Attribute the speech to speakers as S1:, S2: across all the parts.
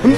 S1: Yo,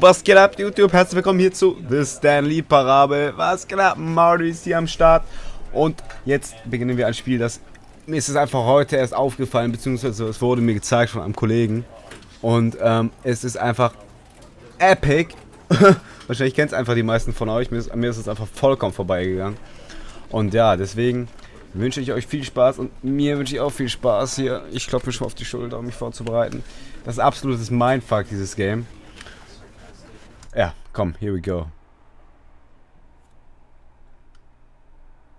S1: was geht ab, YouTube? Herzlich willkommen hier zu The Stanley Parable. Was geht ab? Martü ist hier am Start. Und jetzt beginnen wir ein Spiel, das mir ist es einfach heute erst aufgefallen, beziehungsweise es wurde mir gezeigt von einem Kollegen. Und es ist einfach epic. Wahrscheinlich kennt es einfach die meisten von euch. Mir ist es einfach vollkommen vorbeigegangen. Und ja, deswegen wünsche ich euch viel Spaß und mir wünsche ich auch viel Spaß hier. Ich klopfe mir schon auf die Schulter, um mich vorzubereiten. Das ist absolutes Mindfuck, dieses Game. Ja, komm, here we go.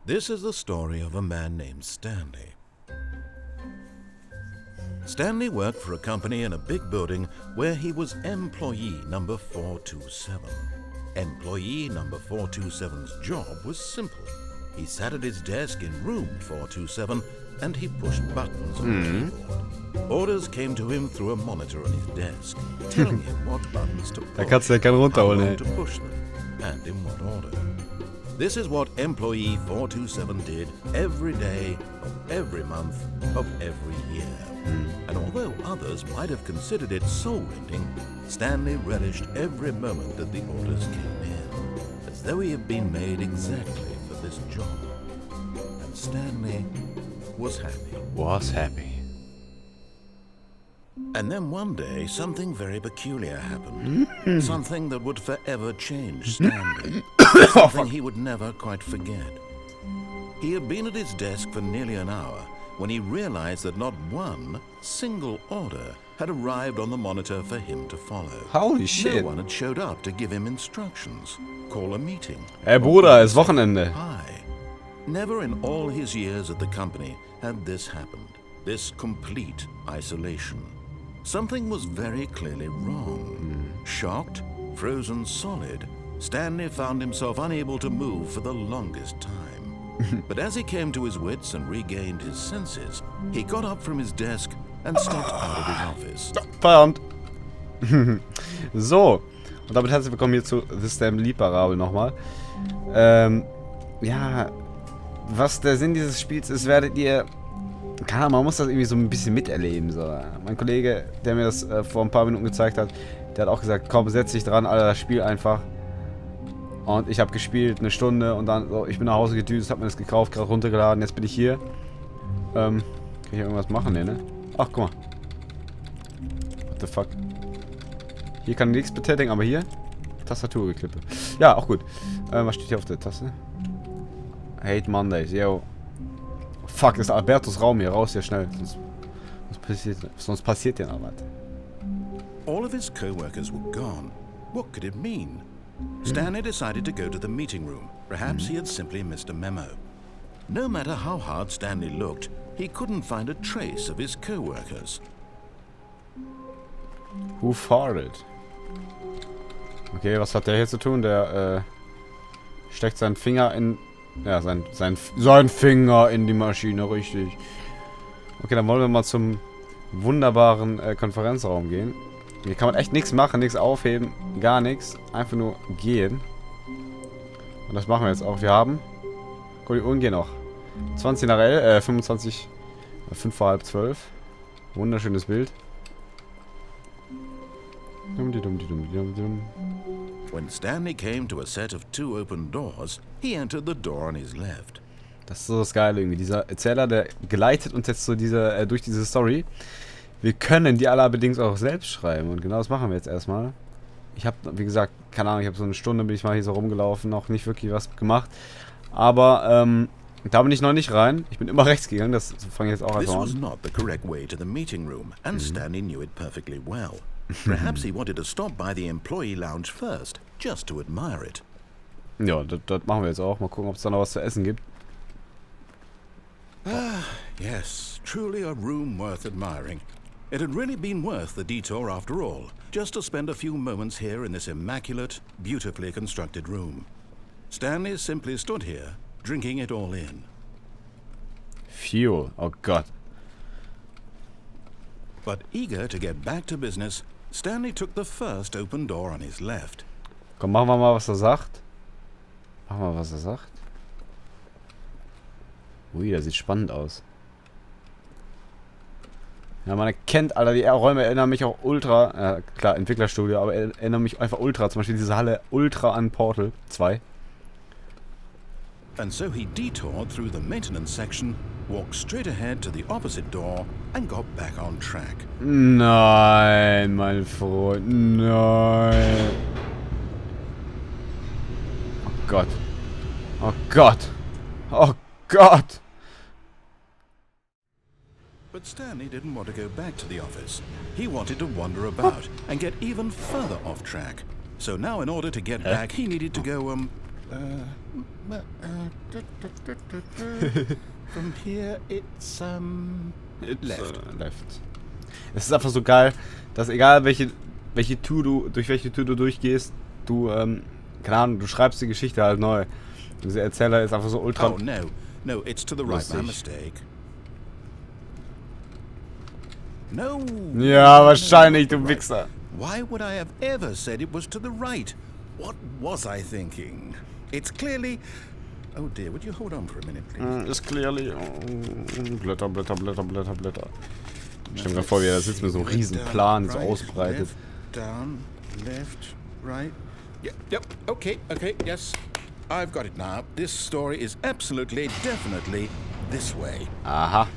S2: This is the story of a man named Stanley. Stanley worked for a company in a big building where he was employee number 427. Employee number 427's job was simple. He sat at his desk in room 427 and he pushed buttons on the keyboard. Orders came to him through a monitor on his desk, telling him what buttons to push, how long to push them, and in what order. This is what employee 427 did every day of every month of every year. And although others might have considered it soul-rending, Stanley relished every moment that the orders came in, as though he had been made exactly for this job. And Stanley was happy. And then one day, something very peculiar happened. Something that would forever change Stanley. Something he would never quite forget. He had been at his desk for nearly an hour when he realized that not one single order had arrived on the monitor for him to follow.
S1: Holy shit.
S2: No one had showed up to give him instructions, call a meeting.
S1: Hey Bruder, ist Wochenende.
S2: Never in all his years at the company had this happened. This complete isolation. Something was very clearly wrong. Shocked, frozen solid, Stanley found himself unable to move for the longest time. But as he came to his wits and regained his senses, he got up from his desk and stepped out of his office.
S1: Feierabend. So, und damit herzlich willkommen hier zu The Stanley Parable nochmal. Ja, was der Sinn dieses Spiels ist, werdet ihr... Keine Ahnung, man muss das irgendwie so ein bisschen miterleben. So. Mein Kollege, der mir das vor ein paar Minuten gezeigt hat, der hat auch gesagt, komm, setz dich dran, Alter, spiel einfach. Und ich habe gespielt, eine Stunde und dann, so, ich bin nach Hause gedüst, hab mir das gekauft, gerade runtergeladen, jetzt bin ich hier. Kann ich irgendwas machen, ne? Ach, guck mal. What the fuck? Hier kann ich nichts betätigen, aber hier? Tastatur geklippe. Ja, auch gut. Was steht hier auf der Taste? Hate Mondays, yo. Fuck, das ist Albertos Raum hier, raus hier schnell. Sonst passiert ja noch was.
S2: All of his co-workers were gone. What could it mean? Stanley decided to go to the meeting room. Perhaps he had simply missed a memo. No matter how hard Stanley looked, he couldn't find a trace of his co-workers.
S1: Who farted? Okay, was hat der hier zu tun? Der steckt seinen Finger in... Ja, sein Finger in die Maschine, richtig. Okay, dann wollen wir mal zum wunderbaren Konferenzraum gehen. Hier kann man echt nichts machen, nichts aufheben, gar nichts. Einfach nur gehen. Und das machen wir jetzt auch. Wir haben... Guck, die Uhren gehen noch. 20 nach 11, 25... 5 vor halb 12. Wunderschönes Bild.
S2: When Stanley came to a set of 2 open doors, he entered the door on his left.
S1: Das ist so das Geile irgendwie. Dieser Erzähler, der geleitet uns jetzt so durch diese Story. Wir können die allerdings auch selbst schreiben. Und genau das machen wir jetzt erstmal. Ich habe, wie gesagt, keine Ahnung, ich habe so eine Stunde, bin ich mal hier so rumgelaufen, noch nicht wirklich was gemacht. Aber, da bin ich noch nicht rein. Ich bin immer rechts gegangen, das fange ich jetzt auch einfach an.
S2: This was not the correct way to the meeting room, and Stanley knew it perfectly well. Perhaps he wanted to stop by the employee lounge first, just to admire it.
S1: Ja, das machen wir jetzt auch. Mal gucken, ob es da noch was zu essen gibt.
S2: Yes, truly a room worth admiring. It had really been worth the detour after all, just to spend a few moments here in this immaculate, beautifully constructed room. Stanley simply stood here, drinking it all in.
S1: Fuel, oh Gott.
S2: But eager to get back to business, Stanley took the first open door on his left.
S1: Komm, machen wir mal, was er sagt. Machen wir mal, was er sagt. Ui, das sieht spannend aus. Ja, man erkennt, Alter, die Räume erinnern mich auch ultra, klar, Entwicklerstudio, aber erinnern mich einfach ultra, zum Beispiel diese Halle ultra an Portal 2.
S2: And so he detoured through the maintenance section, walked straight ahead to the opposite door, and got back on track.
S1: Nein, mein Freund, nein. Oh Gott. Oh Gott. Oh Gott.
S2: But Stanley didn't want to go back to the office. He wanted to wander about and get even further off track. So now in order to get back, he needed to go, from here it's, left.
S1: Left. Es ist einfach so geil, dass egal durch welche Tour du durchgehst, du, keine Ahnung, du schreibst die Geschichte halt neu. Dieser Erzähler ist einfach so ultra...
S2: Oh, no, it's to the right, my mistake. No.
S1: Ja, wahrscheinlich, du Wichser.
S2: Why would I have ever said it was to the right? What was I thinking? It's clearly... Oh dear, would you hold on for a minute, please?
S1: It's clearly... Blätter. Stell mir mal vor, wie er da sitzt mit so einem riesen Plan, so ausbreitet.
S2: Down, left, right. Yep, okay, yes. I've got it now. This story is absolutely, definitely this way.
S1: Aha.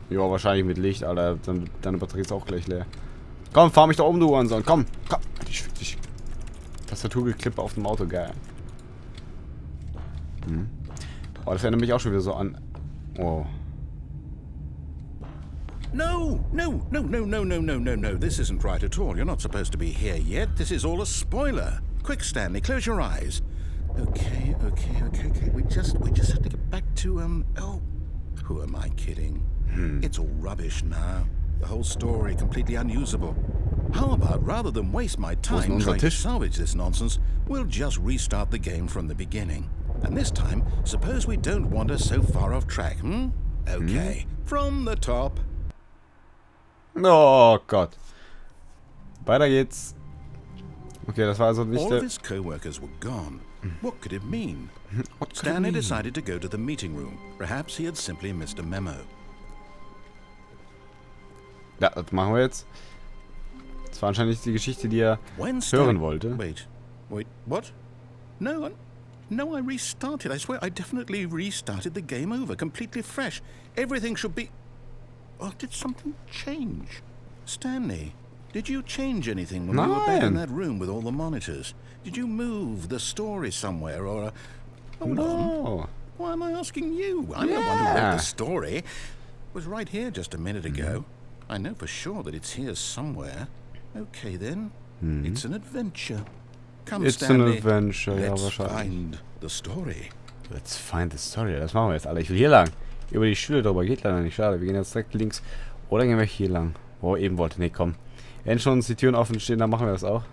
S1: Ja, wahrscheinlich mit Licht, Alter. Deine Batterie ist auch gleich leer. Komm, fahr mich da oben, du Hurensohn. Komm. Ich fick dich. Tastaturgeklippe auf dem Auto, geil. Oh, das erinnert mich auch schon wieder so an... Oh.
S2: No. This isn't right at all. You're not supposed to be here yet. This is all a spoiler. Quick, Stanley, close your eyes. Okay. We just have to get back to, oh, who am I kidding? It's all rubbish now. The whole story completely unusable. How about, rather than waste my time trying to salvage this nonsense, we'll just restart the game from the beginning. And this time, suppose we don't wander so far off track, Okay, from the top.
S1: Oh Gott. Weiter geht's. Okay, das war also nicht
S2: All of his co-workers were gone. What could it mean? Stanley decided to go to the meeting room. Perhaps he had simply missed a memo.
S1: Ja, das machen wir jetzt. Das war anscheinend nicht die Geschichte, die er hören wollte.
S2: Wait, what? No, I restarted. I swear, I definitely restarted the game over, completely fresh. Everything should be... Oh, did something change? Stanley, did you change anything when you were back in that room with all the monitors? Did you move the story somewhere or... Hold on. Why am I asking you? I'm the one who wrote the story. It was right here just a minute ago. I know for sure that it's here somewhere. Okay then. It's an adventure. Come, Stanley.
S1: It's an adventure,
S2: Let's find the story.
S1: Let's find the story. Das machen wir jetzt, Alter. Ich will hier lang. Über die Schule drüber geht leider nicht. Schade. Wir gehen jetzt direkt links. Oder gehen wir hier lang? Wo eben wollte. Nee, komm. Wenn schon uns die Türen offen stehen, dann machen wir das auch.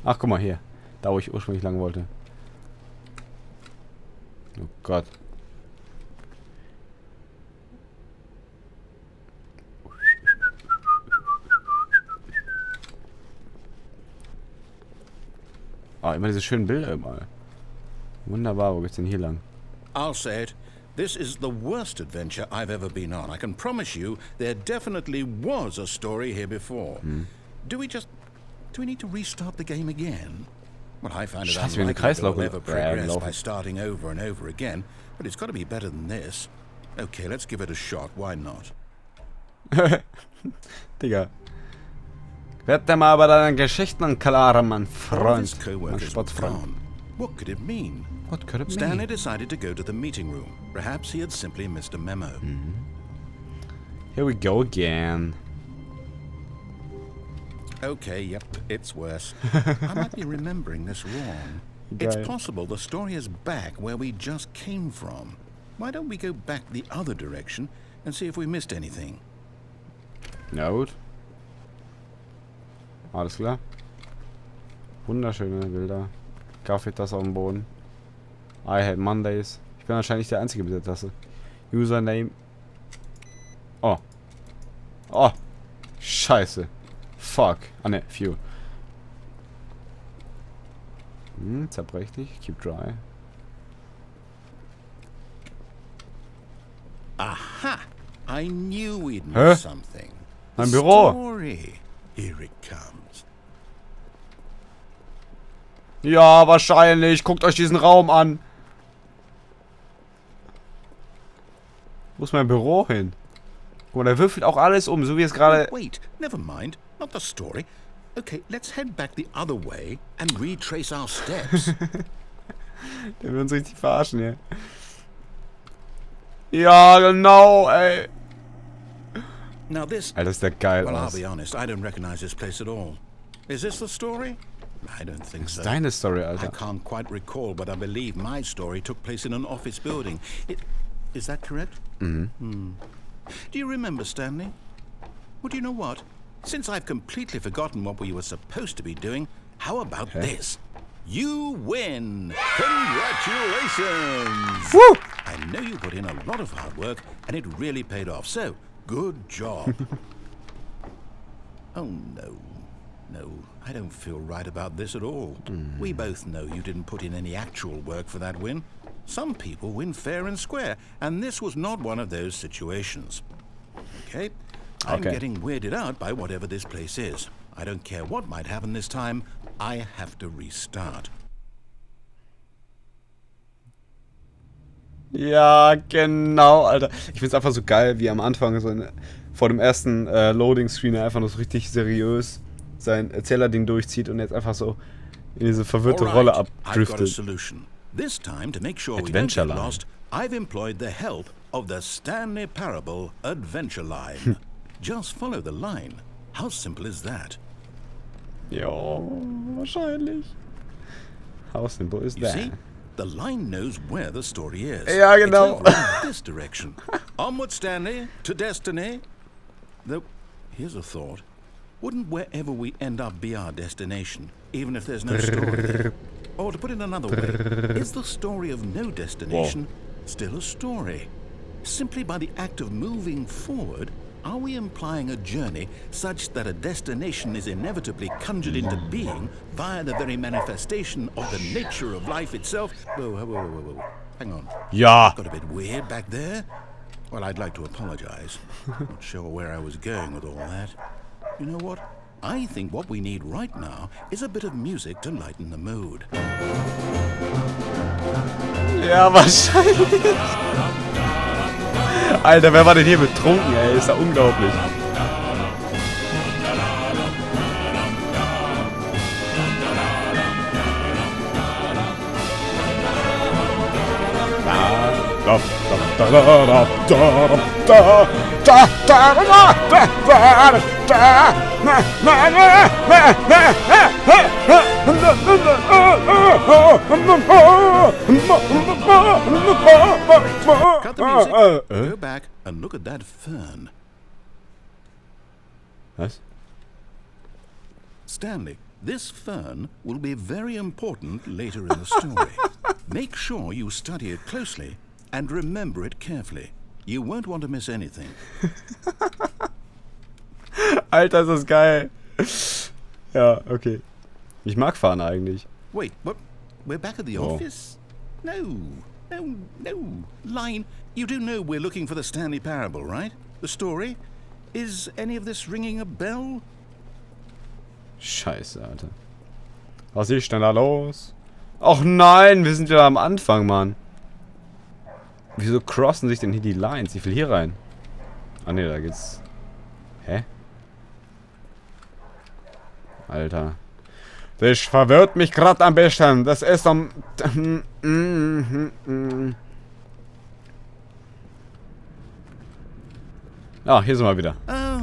S1: Ach, guck mal hier. Da, wo ich ursprünglich lang wollte. Oh Gott. Ah, immer diese schönen Bilder überall. Wunderbar, wo geht's denn hier lang?
S2: I'll say it. This is the worst adventure I've ever been on. I can promise you there definitely was a story here before. Do we need to restart the game again? Well, I find it unlikely that we'll ever progress by starting over and over again, but it's got to be better than this. Okay, let's give it a shot. Why not?
S1: Digga. Werd dir mal bei deinen Geschichten klar, mein Freund. Mein
S2: Sportfreund. What could it mean?
S1: What could it mean?
S2: Stanley decided to go to the meeting room. Perhaps he had simply missed a memo.
S1: Here we go again.
S2: Okay, yep, it's worse. I might be remembering this wrong. It's possible the story is back where we just came from. Why don't we go back the other direction and see if we missed anything?
S1: Na gut. Alles klar. Wunderschöne Bilder. Kaffeetasse auf dem Boden. I hate Mondays. Ich bin wahrscheinlich der Einzige mit der Tasse. Username. Oh. Oh. Scheiße. fuck. Ah ne, few. Zerbrechlich. Keep dry.
S2: Aha! I knew we'd
S1: Hä?
S2: miss something.
S1: Mein Büro.
S2: Story. Here it comes.
S1: Ja, wahrscheinlich. Guckt euch diesen Raum an. Wo ist mein Büro hin? Guck mal, der würfelt auch alles um, so wie es gerade...
S2: Wait, never mind. Not the story. Okay, let's head back the other way and retrace our steps.
S1: Der will uns richtig verarschen hier. Ja, genau, ey.
S2: Now this...
S1: Alter, ist der geil
S2: Well, I'll
S1: aus.
S2: be honest, I don't recognize this place at all. Is this the story? I don't think
S1: Das
S2: so.
S1: ist deine Story,
S2: I
S1: Alter.
S2: can't quite recall, but I believe my story took place in an office building. Is that correct?
S1: Mhm.
S2: Do you remember, Stanley? Well, do you know what? Since I've completely forgotten what we were supposed to be doing, how about this? You win! Congratulations!
S1: Woo!
S2: I know you put in a lot of hard work, and it really paid off, so good job. Oh, no. No, I don't feel right about this at all. We both know you didn't put in any actual work for that win. Some people win fair and square, and this was not one of those situations. Okay? I'm getting weirded out by whatever this place is. I don't care what might happen this time. I have to restart.
S1: Ja, genau, Alter. Ich find's einfach so geil, wie am Anfang so vor dem ersten Loading-Screen einfach noch so richtig seriös sein Erzähler-Ding durchzieht und jetzt einfach so in diese verwirrte Rolle
S2: I've got a
S1: abdriftet.
S2: solution. This time, to make sure we don't
S1: Adventure
S2: get
S1: line.
S2: lost, I've employed the help of the Stanley Parable Adventure Line. Just follow the line. How simple is that?
S1: Ja, wahrscheinlich. How simple is
S2: You
S1: that?
S2: see, the line knows where the story is.
S1: Ja, genau.
S2: It's over in this direction. Onward, Stanley, to destiny. Though, here's a thought. Wouldn't wherever we end up be our destination, even if there's no story there? Or to put it another way, is the story of no destination still a story? Simply by the act of moving forward, are we implying a journey such that a destination is inevitably conjured into being via the very manifestation of the nature of life itself? Whoa. Hang on.
S1: Ja.
S2: Got a bit weird back there? Well, I'd like to apologize. Not sure where I was going with all that. You know what? I think what we need right now is a bit of music to lighten the mood.
S1: Ja, wahrscheinlich. Alter, wer war denn hier betrunken, ey? Ist ja unglaublich.
S2: Cut the music. Go back and look at that fern.
S1: Was?
S2: Stanley, this fern will be very important later in the story. Make sure you study it closely and remember it carefully. You won't want to miss anything.
S1: Alter, ist das geil. Ja, okay. Ich mag fahren eigentlich.
S2: Wait, what? We're back at the office? No. Line, you do know we're looking for the Stanley Parable, right? The story? Is any of this ringing a bell?
S1: Scheiße, Alter. Was ist denn da los? Och nein, wir sind wieder am Anfang, Mann. Wieso crossen sich denn hier die Lines? Ich will hier rein. Ah ne, da geht's. Hä? Alter. Das verwirrt mich gerade am besten. Das ist am... Ah, hier sind wir wieder.
S2: Oh,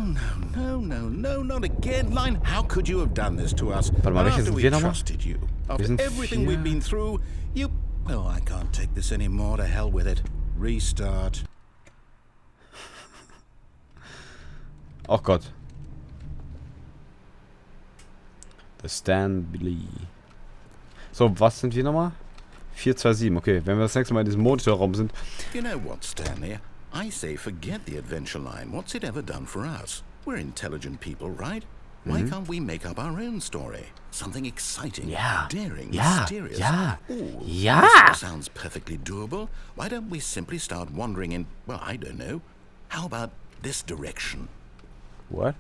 S2: no, not again. Line, how could you have done this to us?
S1: Warte mal, welche
S2: After
S1: sind
S2: we
S1: wir nochmal?
S2: trusted you. After
S1: sind
S2: everything
S1: 4.
S2: we've been through, you... Well, I can't take this anymore. To hell with it. Restart.
S1: Oh Gott. The Stanley. So, was sind wir nochmal? 427, okay. Wenn wir das nächste Mal in diesem Monitorraum sind.
S2: You know what, Stanley? I say forget the adventure line. What's it ever done for us? We're intelligent people, right? Why can't we make up our own story? Something exciting, daring,
S1: Ja.
S2: mysterious.
S1: Ja.
S2: Ooh,
S1: Ja.
S2: This sounds perfectly doable. Why don't we simply start wandering in, well, I don't know. How about this direction?
S1: What?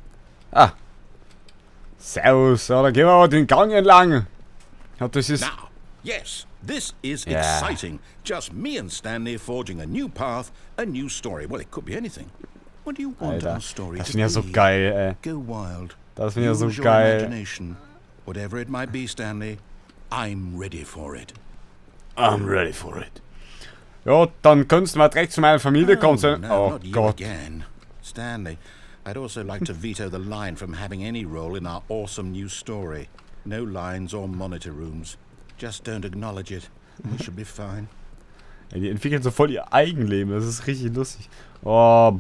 S1: Ah. Servus, ja, dann gehen wir mal den Gang entlang. Das ist...
S2: Now, yes, this is
S1: Yeah.
S2: exciting. Just me and Stanley forging a new path, a new story. Well, it could be anything. What do you want
S1: Alter,
S2: our story
S1: das
S2: to
S1: finde ich ja so
S2: be?
S1: geil, ey.
S2: Go wild.
S1: Das finde ich ja so
S2: Use your
S1: geil.
S2: imagination. Whatever it might be, Stanley, I'm ready for it.
S1: I'm ready for it. Ja, dann könntest du mal direkt zu meiner Familie kommen.
S2: No,
S1: Oh
S2: not you
S1: Gott.
S2: again. Stanley, I'd also like to veto the line from having any role in our awesome new story. No lines or monitor rooms. Just don't acknowledge it. We should be fine.
S1: Ja, die entwickeln so voll ihr Eigenleben. Das ist richtig lustig. Oh.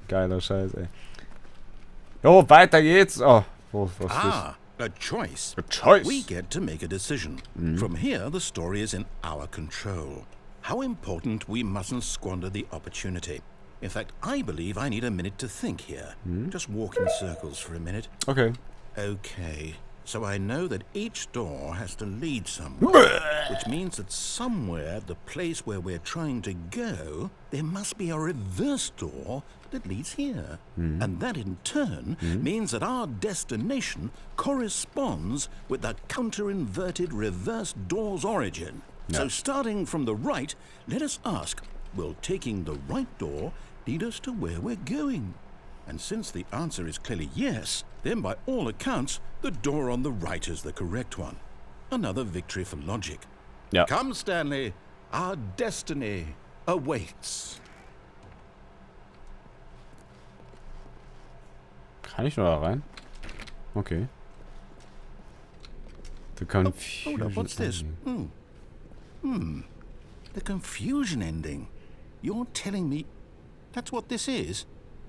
S1: Geiler Scheiß, ey. Jo, weiter geht's. Oh, was ist?
S2: A choice.
S1: A choice.
S2: We get to make a decision. From here, the story is in our control. How important we mustn't squander the opportunity. In fact, I believe I need a minute to think here. Just walk in circles for a minute.
S1: Okay.
S2: Okay, so I know that each door has to lead somewhere, which means that somewhere, the place where we're trying to go, there must be a reverse door that leads here. And that in turn means that our destination corresponds with the counter-inverted reverse door's origin. So starting from the right, let us ask, will taking the right door lead us to where we're going? And since the answer is clearly yes, then by all accounts, the door on the right is the correct one. Another victory for logic.
S1: Ja.
S2: Come, Stanley, our destiny awaits.
S1: Kann ich nur da rein? Okay. The confusion.
S2: Hold up, what's this? The confusion ending. You're telling me that's what this is?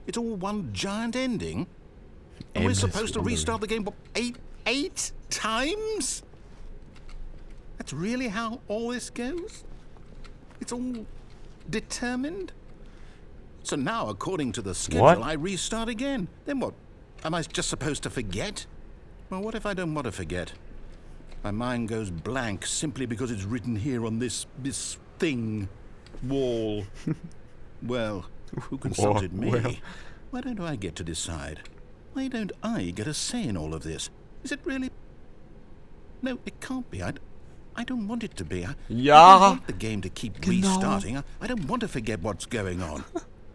S2: It's all one giant ending? And we're
S1: Endless
S2: supposed to
S1: wandering.
S2: restart the game, what, eight times? That's really how all this goes? It's all determined? So now, according to the schedule,
S1: What?
S2: I restart again. Then what? Am I just supposed to forget? Well, what if I don't want to forget? My mind goes blank simply because it's written here on this thing, wall. Well, who consulted me?
S1: Well.
S2: Why don't I get to decide? Why don't I get a say in all of this? Is it really? No, it can't be. I don't want it to be. I
S1: Ja.
S2: don't want the game to keep restarting. I don't want to forget what's going on.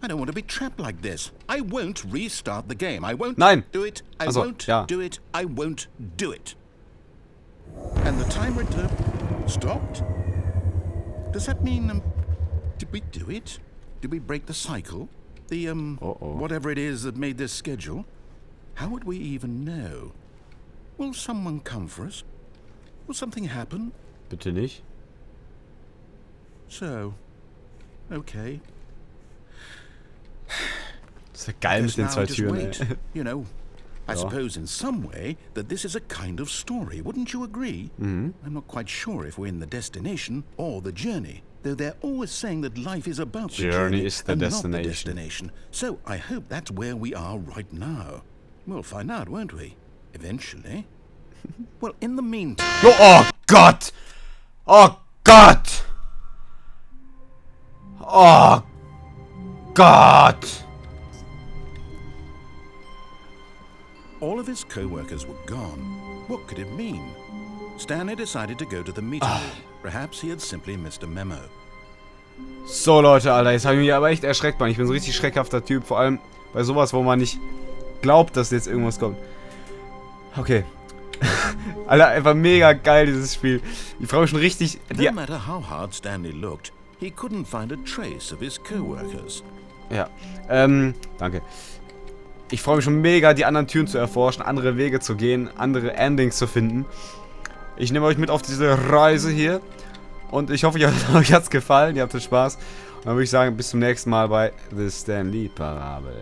S2: I don't want to be trapped like this. I won't restart the game. I won't
S1: Nein.
S2: do it. I
S1: Also,
S2: won't
S1: ja.
S2: do it. I won't do it. And the timer stopped? Does that mean, did we do it? Did we break the cycle? The, whatever it is that made this schedule? How would we even know? Will someone come for us? Will something happen?
S1: Bitte nicht.
S2: So, okay.
S1: Das ist ja geil mit
S2: Guess
S1: den
S2: now
S1: zwei
S2: just
S1: Türen,
S2: wait.
S1: ey.
S2: You know, I
S1: Ja.
S2: suppose in some way that this is a kind of story. Wouldn't you agree? I'm not quite sure if we're in the destination or the journey, though they're always saying that life is about the
S1: Journey
S2: journey
S1: is the
S2: and not the
S1: destination.
S2: destination. So I hope that's where we are right now. We'll find out, won't we? Eventually. Well, in the meantime...
S1: Oh Gott! Oh Gott! Oh Gott!
S2: All of his co-workers were gone. What could it mean? Stanley decided to go to the meeting room. Perhaps he had simply missed a memo.
S1: So Leute, Alter, jetzt habe ich mich aber echt erschreckt, Mann. Ich bin so ein richtig schreckhafter Typ, vor allem bei sowas, wo man nicht glaubt, dass jetzt irgendwas kommt. Okay. Alter, einfach mega geil, dieses Spiel. Ich freue mich schon richtig...
S2: No matter how hard Stanley looked, he couldn't find a trace of his co-workers.
S1: Ja, danke. Ich freue mich schon mega, die anderen Türen zu erforschen, andere Wege zu gehen, andere Endings zu finden. Ich nehme euch mit auf diese Reise hier. Und ich hoffe, euch hat's gefallen, ihr hattet Spaß. Und dann würde ich sagen, bis zum nächsten Mal bei The Stanley Parable.